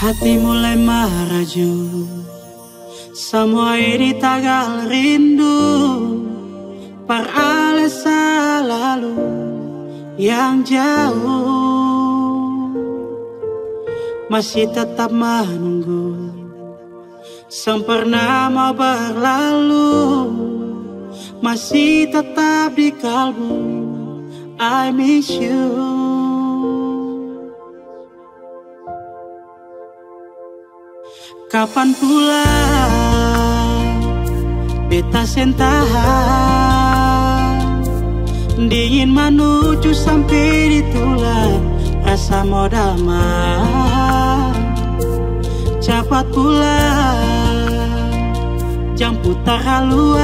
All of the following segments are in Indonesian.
Hati mulai meraju, semua ini tagal rindu. Peralesa lalu yang jauh, masih tetap menunggu, sempurna mau berlalu. Masih tetap di kalbu, I miss you. Kapan pula beta sentahan, dingin menuju sampai di tulang, rasa mau damai. Cepat pula jam putar haluan,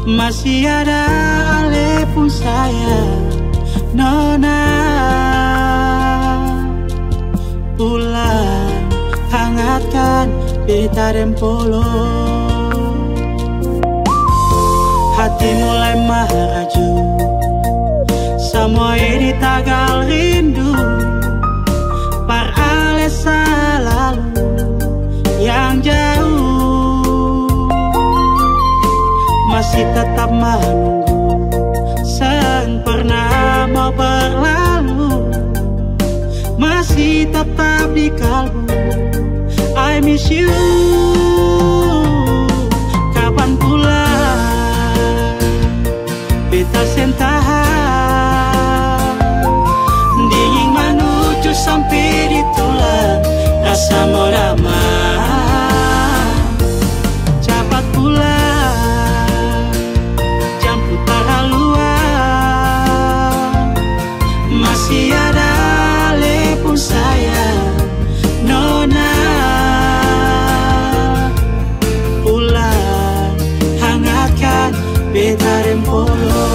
masih ada ale pun saya nona. Pulang hangatkan beta dan polo, hati mulai meraju, semua ini tagal rindu. Peralesa lalu yang jauh, masih tetap menunggu, sempurna mau berlalu. Masih tetap di kalbu, I miss you. Kapan pula beta sentahan, dingin menuju sampai di tulang, rasa mau damai. Cepat pula jam putar haluan, masih ada saya nona. Pulang hangatkan beta dan polo.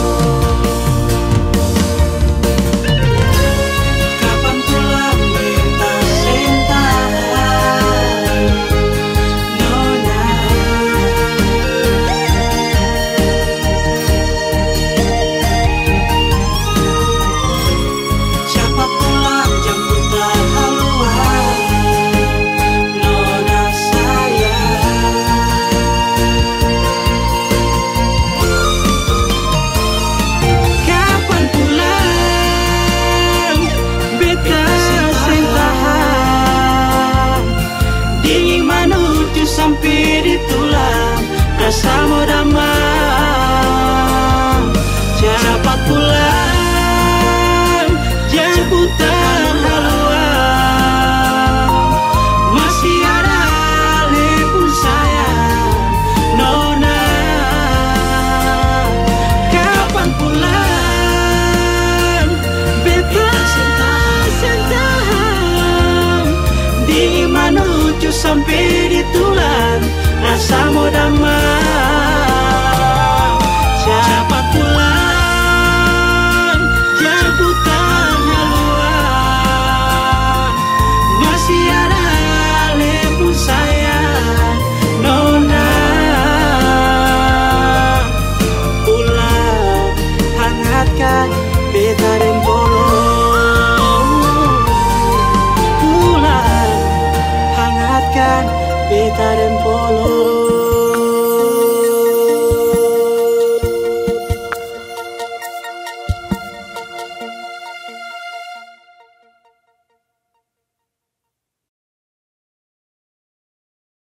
Kapan pulang beta sentahan, nona. Cepat pulang jam sampai di tulang, rasa mau damai. Cepat pulang, jangan putar haluan, masih ada lepun sayang nona. Kapan pulang beta sentahan, dingin menuju sampai di tulang, rasa mau damai. Cepat pulang, jangan putar haluan, masih ada lepun sayang nona. Pulang hangatkan beta.